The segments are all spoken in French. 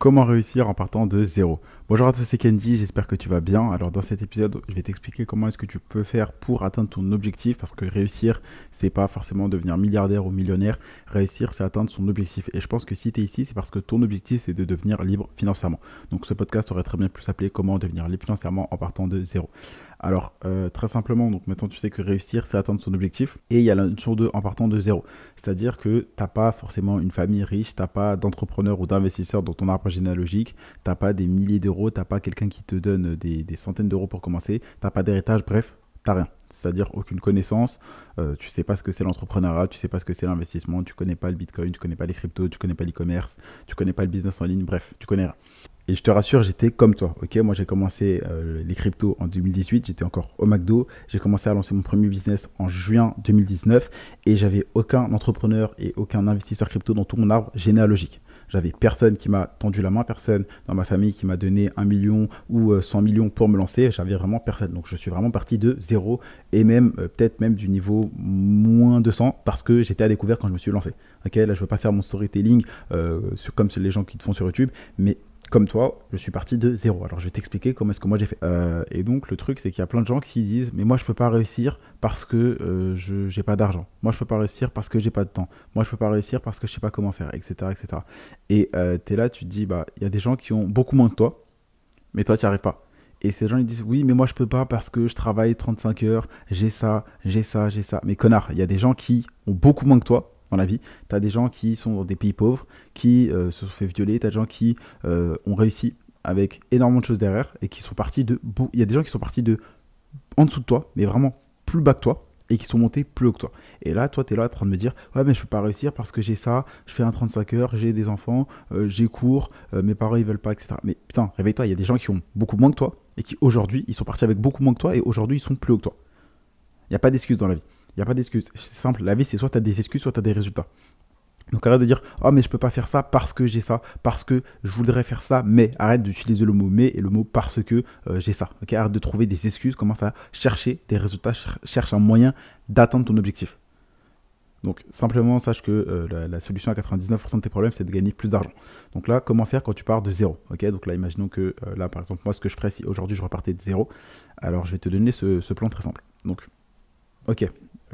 Comment réussir en partant de zéro? Bonjour à tous, c'est Kenji, j'espère que tu vas bien. Alors dans cet épisode, je vais t'expliquer comment est-ce que tu peux faire pour atteindre ton objectif, parce que réussir, c'est pas forcément devenir milliardaire ou millionnaire. Réussir, c'est atteindre son objectif. Et je pense que si tu es ici, c'est parce que ton objectif, c'est de devenir libre financièrement. Donc ce podcast aurait très bien pu s'appeler Comment devenir libre financièrement en partant de zéro. Alors très simplement, donc maintenant tu sais que réussir, c'est atteindre son objectif. Et il y a la notion de en partant de zéro. C'est-à-dire que t'as pas forcément une famille riche, t'as pas d'entrepreneur ou d'investisseur dans ton arbre généalogique, t'as pas des milliers d'euros, t'as pas quelqu'un qui te donne des centaines d'euros pour commencer, t'as pas d'héritage, bref, t'as rien. C'est-à-dire aucune connaissance, tu sais pas ce que c'est l'entrepreneuriat, tu sais pas ce que c'est l'investissement, tu connais pas le bitcoin, tu connais pas les cryptos, tu connais pas l'e-commerce, tu connais pas le business en ligne, bref, tu connais rien. Et je te rassure, j'étais comme toi, ok? Moi, j'ai commencé les cryptos en 2018, j'étais encore au McDo. J'ai commencé à lancer mon premier business en juin 2019 et j'avais aucun entrepreneur et aucun investisseur crypto dans tout mon arbre généalogique. J'avais personne qui m'a tendu la main, personne dans ma famille qui m'a donné 1 million ou 100 millions pour me lancer. J'avais vraiment personne. Donc, je suis vraiment parti de zéro et même peut-être même du niveau moins 200 parce que j'étais à découvert quand je me suis lancé. Ok, là, je ne veux pas faire mon storytelling comme les gens qui te font sur YouTube, mais comme toi, je suis parti de zéro. Alors, je vais t'expliquer comment est-ce que moi j'ai fait. Et donc, le truc, c'est qu'il y a plein de gens qui disent mais moi, je peux pas réussir parce que je n'ai pas d'argent. Moi, je peux pas réussir parce que j'ai pas de temps. Moi, je peux pas réussir parce que je sais pas comment faire, etc., etc. Et tu es là, tu te dis bah, il y a des gens qui ont beaucoup moins que toi, mais toi, tu n'y arrives pas. Et ces gens, ils disent oui, mais moi, je peux pas parce que je travaille 35 heures, j'ai ça, j'ai ça, j'ai ça. Mais connard, il y a des gens qui ont beaucoup moins que toi dans la vie. Tu as des gens qui sont dans des pays pauvres, qui se sont fait violer, tu as des gens qui ont réussi avec énormément de choses derrière et qui sont partis de... Il y a des gens qui sont partis de en dessous de toi, mais vraiment plus bas que toi, et qui sont montés plus haut que toi. Et là, toi, tu es là en train de me dire ouais, mais je peux pas réussir parce que j'ai ça, je fais un 35 heures, j'ai des enfants, j'ai cours, mes parents ils veulent pas, etc. Mais putain, réveille-toi, il y a des gens qui ont beaucoup moins que toi et qui aujourd'hui, ils sont partis avec beaucoup moins que toi et aujourd'hui, ils sont plus haut que toi. Il n'y a pas d'excuse dans la vie. Il n'y a pas d'excuse. C'est simple. La vie, c'est soit tu as des excuses, soit tu as des résultats. Donc arrête de dire oh mais je peux pas faire ça parce que j'ai ça, parce que je voudrais faire ça, mais arrête d'utiliser le mot mais et le mot parce que j'ai ça. Ok, arrête de trouver des excuses, commence à chercher tes résultats, cherche un moyen d'atteindre ton objectif. Donc simplement sache que la solution à 99% de tes problèmes c'est de gagner plus d'argent. Donc là comment faire quand tu pars de zéro? Ok, donc là imaginons que là par exemple moi ce que je ferais si aujourd'hui je repartais de zéro, alors je vais te donner ce plan très simple. Donc ok,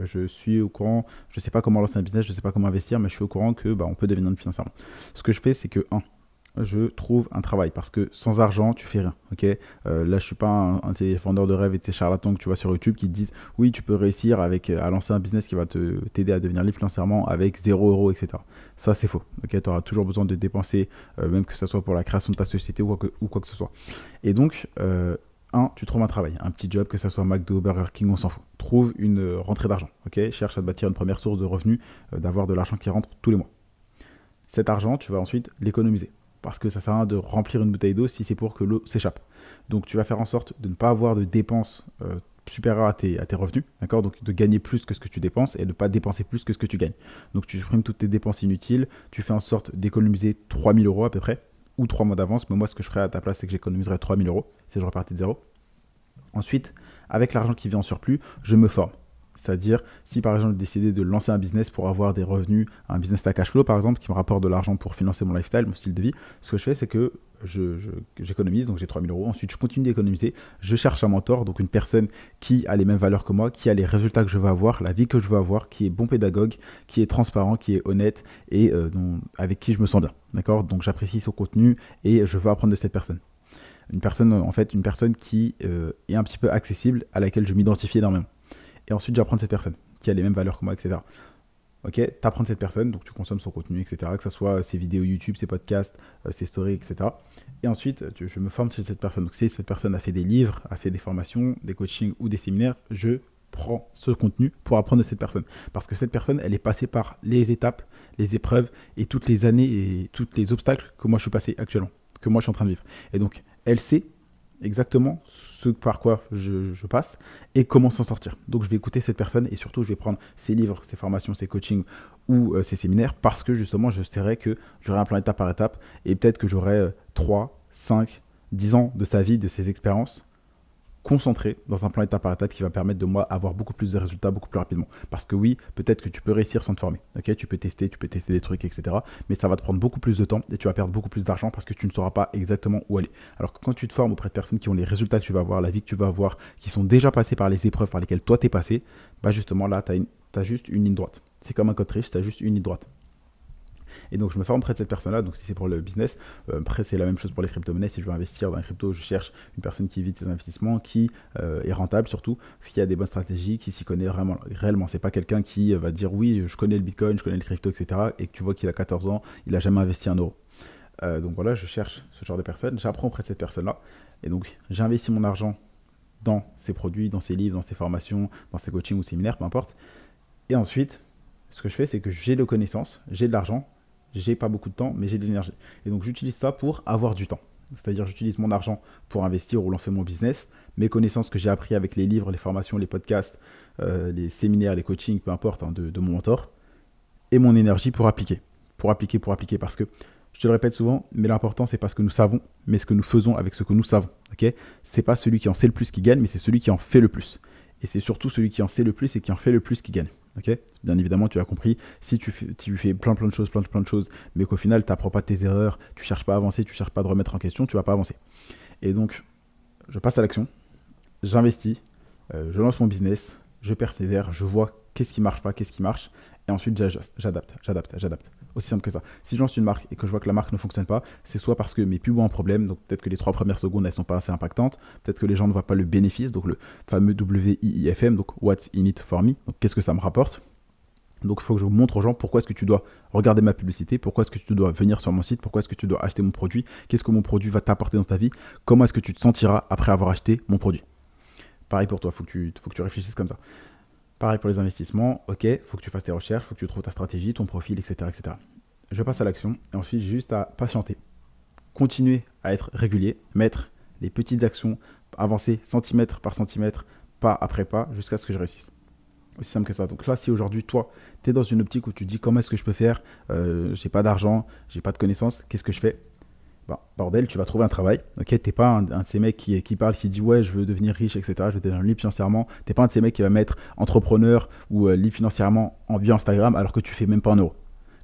je suis au courant, je ne sais pas comment lancer un business, je ne sais pas comment investir, mais je suis au courant que on peut devenir financièrement. Ce que je fais, c'est que, je trouve un travail parce que sans argent, tu fais rien. Ok, là, je ne suis pas un de ces vendeurs de rêves et de ces charlatans que tu vois sur YouTube qui te disent oui, tu peux réussir à lancer un business qui va t'aider à devenir libre financièrement avec 0 €, etc. Ça, c'est faux. Ok, tu auras toujours besoin de dépenser, même que ce soit pour la création de ta société ou quoi que ce soit. Et donc, tu trouves un travail, un petit job, que ce soit McDo, Burger King, on s'en fout. Trouve une rentrée d'argent, ok? Cherche à te bâtir une première source de revenus, d'avoir de l'argent qui rentre tous les mois. Cet argent, tu vas ensuite l'économiser. Parce que ça sert à rien de remplir une bouteille d'eau si c'est pour que l'eau s'échappe. Donc tu vas faire en sorte de ne pas avoir de dépenses supérieures à tes revenus, d'accord? Donc de gagner plus que ce que tu dépenses et de ne pas dépenser plus que ce que tu gagnes. Donc tu supprimes toutes tes dépenses inutiles, tu fais en sorte d'économiser 3 000 € à peu près, ou 3 mois d'avance, mais moi ce que je ferais à ta place c'est que j'économiserais 3 000 € si je repartais de zéro. Ensuite, avec l'argent qui vient en surplus, je me forme. C'est-à-dire, si par exemple je décidais de lancer un business pour avoir des revenus, un business à cash flow par exemple, qui me rapporte de l'argent pour financer mon lifestyle, mon style de vie, ce que je fais c'est que j'économise, donc j'ai 3 000 €. Ensuite, je continue d'économiser. Je cherche un mentor, donc une personne qui a les mêmes valeurs que moi, qui a les résultats que je veux avoir, la vie que je veux avoir, qui est bon pédagogue, qui est transparent, qui est honnête et avec qui je me sens bien. D'accord? Donc j'apprécie son contenu et je veux apprendre de cette personne. Une personne qui est un petit peu accessible, à laquelle je m'identifie énormément. Et ensuite, j'apprends de cette personne, qui a les mêmes valeurs que moi, etc. Ok, tu apprends de cette personne, donc tu consommes son contenu, etc. Que ce soit ses vidéos YouTube, ses podcasts, ses stories, etc. Et ensuite, je me forme chez cette personne. Donc si cette personne a fait des livres, a fait des formations, des coachings ou des séminaires, je prends ce contenu pour apprendre de cette personne. Parce que cette personne, elle est passée par les étapes, les épreuves et toutes les années et tous les obstacles que moi je suis passé actuellement, que moi je suis en train de vivre. Et donc, elle sait exactement ce par quoi je passe et comment s'en sortir. Donc je vais écouter cette personne et surtout je vais prendre ses livres, ses formations, ses coachings ou ses séminaires parce que justement je saurais que j'aurai un plan étape par étape et peut-être que j'aurai 3, 5, 10 ans de sa vie, de ses expériences concentré dans un plan étape par étape qui va permettre de moi avoir beaucoup plus de résultats beaucoup plus rapidement. Parce que oui, peut-être que tu peux réussir sans te former. Ok, tu peux tester des trucs, etc. Mais ça va te prendre beaucoup plus de temps et tu vas perdre beaucoup plus d'argent parce que tu ne sauras pas exactement où aller. Alors que quand tu te formes auprès de personnes qui ont les résultats que tu vas avoir, la vie que tu vas avoir, qui sont déjà passées par les épreuves par lesquelles toi t'es passé, bah justement là, tu as juste une ligne droite. C'est comme un code riche, tu as juste une ligne droite. Et donc, je me forme auprès de cette personne-là. Donc, si c'est pour le business, après, c'est la même chose pour les crypto-monnaies. Si je veux investir dans les cryptos, je cherche une personne qui évite ses investissements, qui est rentable surtout, qui a des bonnes stratégies, qui s'y connaît vraiment, réellement. C'est pas quelqu'un qui va dire oui, je connais le bitcoin, je connais le crypto, etc. Et que tu vois qu'il a 14 ans, il n'a jamais investi un euro. Donc voilà, je cherche ce genre de personne. J'apprends auprès de cette personne-là. Et donc, j'investis mon argent dans ses produits, dans ses livres, dans ses formations, dans ses coachings ou séminaires, peu importe. Et ensuite, ce que je fais, c'est que j'ai de connaissances, j'ai de l'argent, j'ai pas beaucoup de temps, mais j'ai de l'énergie. Et donc, j'utilise ça pour avoir du temps. C'est-à-dire, j'utilise mon argent pour investir ou lancer mon business, mes connaissances que j'ai appris avec les livres, les formations, les podcasts, les séminaires, les coachings, peu importe, hein, de mon mentor, et mon énergie pour appliquer. Pour appliquer. Parce que, je te le répète souvent, mais l'important, c'est pas ce que nous savons, mais ce que nous faisons avec ce que nous savons. Okay, c'est pas celui qui en sait le plus qui gagne, mais c'est celui qui en fait le plus. Et c'est surtout celui qui en sait le plus et qui en fait le plus qui gagne. Okay, bien évidemment, tu as compris, si tu fais plein de choses, mais qu'au final, tu n'apprends pas tes erreurs, tu cherches pas à avancer, tu cherches pas à te remettre en question, tu vas pas avancer. Et donc, je passe à l'action, j'investis, je lance mon business, je persévère, je vois qu'est-ce qui marche pas, qu'est-ce qui marche, et ensuite j'adapte. Aussi simple que ça. Si je lance une marque et que je vois que la marque ne fonctionne pas, c'est soit parce que mes pubs ont un problème, donc peut-être que les 3 premières secondes elles sont pas assez impactantes, peut-être que les gens ne voient pas le bénéfice, donc le fameux WIIFM, donc What's in it for me, donc qu'est-ce que ça me rapporte. Donc il faut que je montre aux gens pourquoi est-ce que tu dois regarder ma publicité, pourquoi est-ce que tu dois venir sur mon site, pourquoi est-ce que tu dois acheter mon produit, qu'est-ce que mon produit va t'apporter dans ta vie, comment est-ce que tu te sentiras après avoir acheté mon produit. Pareil pour toi, faut que tu réfléchisses comme ça. Pareil pour les investissements, ok, faut que tu fasses tes recherches, faut que tu trouves ta stratégie, ton profil, etc. Je passe à l'action et ensuite j'ai juste à patienter. Continuer à être régulier, mettre les petites actions, avancer centimètre par centimètre, pas après pas, jusqu'à ce que je réussisse. Aussi simple que ça. Donc là, si aujourd'hui, toi, tu es dans une optique où tu dis comment est-ce que je peux faire, j'ai pas d'argent, j'ai pas de connaissances, qu'est-ce que je fais? Bah, bordel, tu vas trouver un travail. Ok, t'es pas un de ces mecs qui parle, qui dit ouais, je veux devenir riche, etc. Je veux devenir libre financièrement. T'es pas un de ces mecs qui va mettre entrepreneur ou libre financièrement en bio Instagram alors que tu fais même pas un euro.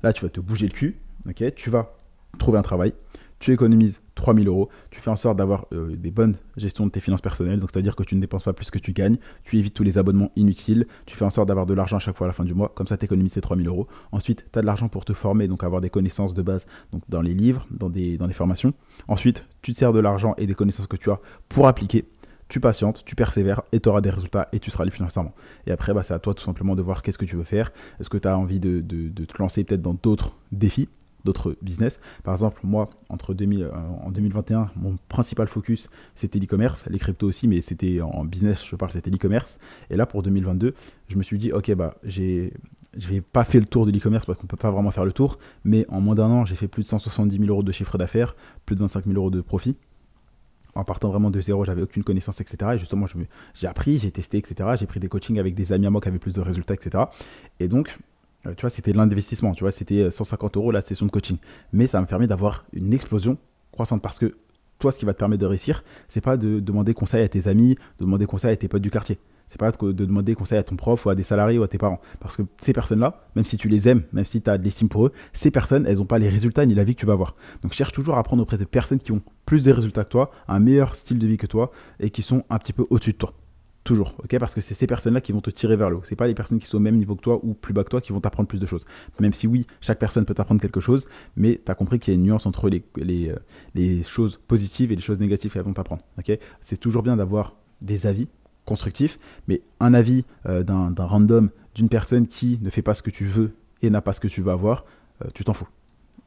Là, tu vas te bouger le cul. Ok, tu vas trouver un travail. Tu économises 3 000 euros. Tu fais en sorte d'avoir des bonnes gestions de tes finances personnelles. Donc, c'est-à-dire que tu ne dépenses pas plus que tu gagnes. Tu évites tous les abonnements inutiles. Tu fais en sorte d'avoir de l'argent à chaque fois à la fin du mois. Comme ça, tu économises tes 3 000 euros. Ensuite, tu as de l'argent pour te former, donc avoir des connaissances de base donc dans les livres, dans des formations. Ensuite, tu te sers de l'argent et des connaissances que tu as pour appliquer. Tu patientes, tu persévères et tu auras des résultats et tu seras libre financièrement. Et après, bah, c'est à toi tout simplement de voir qu'est-ce que tu veux faire. Est-ce que tu as envie de te lancer peut-être dans d'autres défis, d'autres business. Par exemple, moi, en 2021, mon principal focus, c'était l'e-commerce, les cryptos aussi, mais c'était en business, je parle, c'était l'e-commerce. Et là, pour 2022, je me suis dit, ok, bah, je n'ai pas fait le tour de l'e-commerce parce qu'on ne peut pas vraiment faire le tour, mais en moins d'un an, j'ai fait plus de 170 000 euros de chiffre d'affaires, plus de 25 000 euros de profit. En partant vraiment de zéro, j'avais aucune connaissance, etc. Et justement, j'ai appris, j'ai testé, etc. J'ai pris des coachings avec des amis à moi qui avaient plus de résultats, etc. Et donc, tu vois, c'était de l'investissement, tu vois, c'était 150 euros la session de coaching. Mais ça m'a permis d'avoir une explosion croissante parce que toi, ce qui va te permettre de réussir, c'est pas de demander conseil à tes amis, de demander conseil à tes potes du quartier. C'est pas de demander conseil à ton prof ou à des salariés ou à tes parents. Parce que ces personnes-là, même si tu les aimes, même si tu as de l'estime pour eux, ces personnes, elles n'ont pas les résultats ni la vie que tu vas avoir. Donc cherche toujours à apprendre auprès de personnes qui ont plus de résultats que toi, un meilleur style de vie que toi et qui sont un petit peu au-dessus de toi. Toujours, ok, parce que c'est ces personnes-là qui vont te tirer vers le haut. C'est pas les personnes qui sont au même niveau que toi ou plus bas que toi qui vont t'apprendre plus de choses. Même si oui, chaque personne peut t'apprendre quelque chose, mais tu as compris qu'il y a une nuance entre les choses positives et les choses négatives qu'elles vont t'apprendre. Ok, c'est toujours bien d'avoir des avis constructifs, mais un avis d'un random, d'une personne qui ne fait pas ce que tu veux et n'a pas ce que tu veux avoir, tu t'en fous.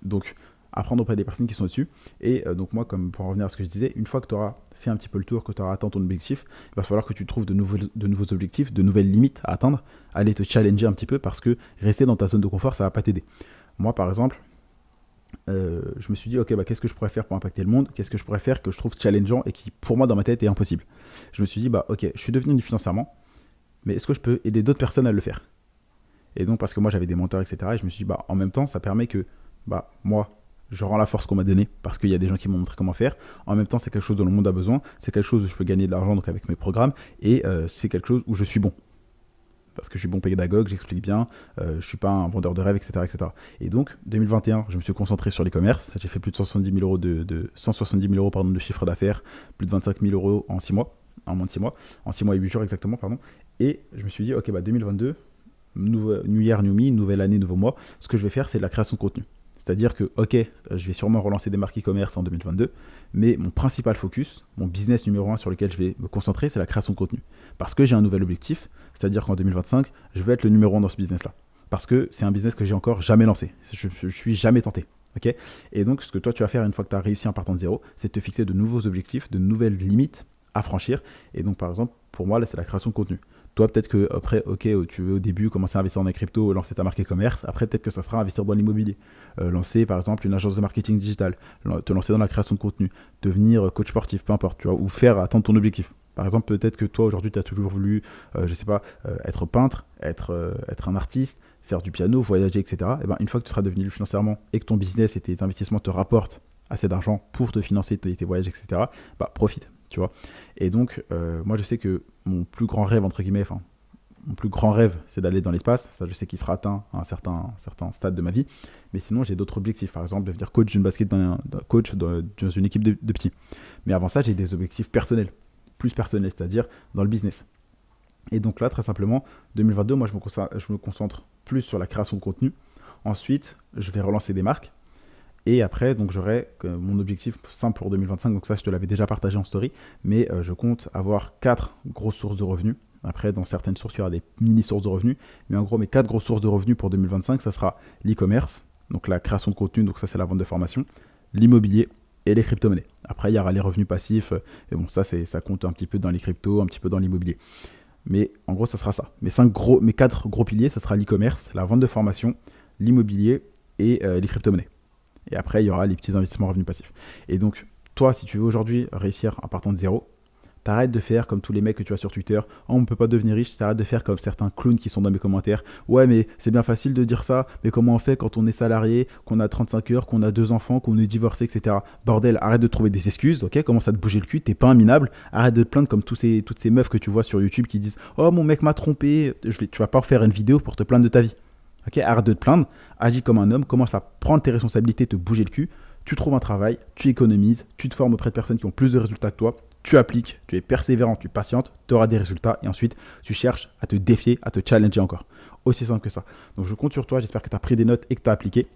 Donc, apprendre auprès des personnes qui sont au-dessus. Et donc moi, comme pour en revenir à ce que je disais, une fois que tu auras fait un petit peu le tour, que tu auras atteint ton objectif, il va falloir que tu trouves de nouveaux objectifs, de nouvelles limites à atteindre, aller te challenger un petit peu parce que rester dans ta zone de confort, ça va pas t'aider. Moi, par exemple, je me suis dit, ok, bah, qu'est-ce que je pourrais faire pour impacter le monde? Qu'est-ce que je pourrais faire que je trouve challengeant et qui, pour moi, dans ma tête, est impossible? Je me suis dit, bah, ok, je suis devenu libre financièrement, mais est-ce que je peux aider d'autres personnes à le faire? Et donc, parce que moi, j'avais des mentors, etc., et je me suis dit, bah, en même temps, ça permet que, bah, moi, je rends la force qu'on m'a donnée parce qu'il y a des gens qui m'ont montré comment faire. En même temps, c'est quelque chose dont le monde a besoin. C'est quelque chose où je peux gagner de l'argent donc avec mes programmes. Et c'est quelque chose où je suis bon. Parce que je suis bon pédagogue, j'explique bien, je ne suis pas un vendeur de rêves, etc., etc. Et donc, 2021, je me suis concentré sur l'e-commerce. J'ai fait plus de 170 000 euros de chiffre d'affaires, plus de 25 000 euros en 6 mois, en moins de 6 mois, en 6 mois et 8 jours exactement, pardon. Et je me suis dit, ok, 2022, New Year, New Me, nouvelle année, nouveau mois, ce que je vais faire, c'est de la création de contenu. C'est-à-dire que, ok, je vais sûrement relancer des marques e-commerce en 2022, mais mon principal focus, mon business numéro 1 sur lequel je vais me concentrer, c'est la création de contenu. Parce que j'ai un nouvel objectif, c'est-à-dire qu'en 2025, je veux être le numéro 1 dans ce business-là. Parce que c'est un business que j'ai encore jamais lancé. Je suis jamais tenté. Okay, et donc, ce que toi, tu vas faire une fois que tu as réussi en partant de zéro, c'est de te fixer de nouveaux objectifs, de nouvelles limites à franchir. Et donc, par exemple, pour moi, là, c'est la création de contenu. Toi, peut-être que après, ok, tu veux au début commencer à investir dans les cryptos, lancer ta marque e-commerce. Après, peut-être que ça sera investir dans l'immobilier. Lancer, par exemple, une agence de marketing digital. Te lancer dans la création de contenu. Devenir coach sportif, peu importe, tu vois, ou faire atteindre ton objectif. Par exemple, peut-être que toi, aujourd'hui, tu as toujours voulu, je sais pas, être peintre, être un artiste, faire du piano, voyager, etc. Et ben, une fois que tu seras devenu financièrement et que ton business et tes investissements te rapportent assez d'argent pour te financer tes voyages, etc., bah, profite. Tu vois. Et donc, moi, je sais que mon plus grand rêve, entre guillemets, mon plus grand rêve, c'est d'aller dans l'espace. Ça, je sais qu'il sera atteint à un certain stade de ma vie. Mais sinon, j'ai d'autres objectifs. Par exemple, devenir coach d'une basket, coach dans une équipe de petits. Mais avant ça, j'ai des objectifs personnels, plus personnels, c'est-à-dire dans le business. Et donc là, très simplement, 2022, moi, je me concentre plus sur la création de contenu. Ensuite, je vais relancer des marques. Et après, donc j'aurai mon objectif simple pour 2025, donc ça je te l'avais déjà partagé en story, mais je compte avoir 4 grosses sources de revenus. Après, dans certaines sources, il y aura des mini-sources de revenus, mais en gros, mes 4 grosses sources de revenus pour 2025, ça sera l'e-commerce, donc la création de contenu, donc ça c'est la vente de formation, l'immobilier et les crypto-monnaies. Après, il y aura les revenus passifs, et bon, ça compte un petit peu dans les cryptos, un petit peu dans l'immobilier. Mais en gros, ça sera ça. Mes 4 gros piliers, ça sera l'e-commerce, la vente de formation, l'immobilier et les crypto-monnaies. Et après, il y aura les petits investissements revenus passifs. Et donc, toi, si tu veux aujourd'hui réussir en partant de zéro, t'arrêtes de faire comme tous les mecs que tu vois sur Twitter. Oh, on ne peut pas devenir riche. T'arrêtes de faire comme certains clowns qui sont dans mes commentaires. Ouais, mais c'est bien facile de dire ça. Mais comment on fait quand on est salarié, qu'on a 35 heures, qu'on a 2 enfants, qu'on est divorcé, etc. Bordel, arrête de trouver des excuses, ok? Commence à te bouger le cul. T'es pas un minable. Arrête de te plaindre comme toutes ces meufs que tu vois sur YouTube qui disent oh, mon mec m'a trompé. Tu vas pas refaire une vidéo pour te plaindre de ta vie. Okay, arrête de te plaindre, agis comme un homme, commence à prendre tes responsabilités, te bouger le cul, tu trouves un travail, tu économises, tu te formes auprès de personnes qui ont plus de résultats que toi, tu appliques, tu es persévérant, tu patientes, tu auras des résultats et ensuite tu cherches à te défier, à te challenger encore. Aussi simple que ça. Donc je compte sur toi, j'espère que tu as pris des notes et que tu as appliqué.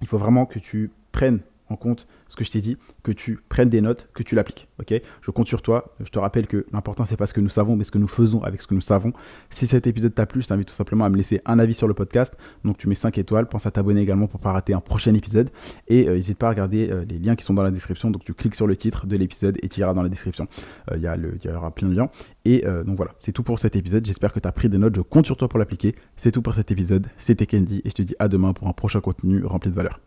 Il faut vraiment que tu prennes en compte ce que je t'ai dit, que tu prennes des notes, que tu l'appliques. Okay, je compte sur toi. Je te rappelle que l'important, c'est pas ce que nous savons, mais ce que nous faisons avec ce que nous savons. Si cet épisode t'a plu, je t'invite tout simplement à me laisser un avis sur le podcast. Donc, tu mets 5 étoiles. Pense à t'abonner également pour ne pas rater un prochain épisode. Et n'hésite pas à regarder les liens qui sont dans la description. Donc, tu cliques sur le titre de l'épisode et tu iras dans la description. Il y aura plein de liens. Et donc voilà, c'est tout pour cet épisode. J'espère que tu as pris des notes. Je compte sur toi pour l'appliquer. C'est tout pour cet épisode. C'était Kendy et je te dis à demain pour un prochain contenu rempli de valeur.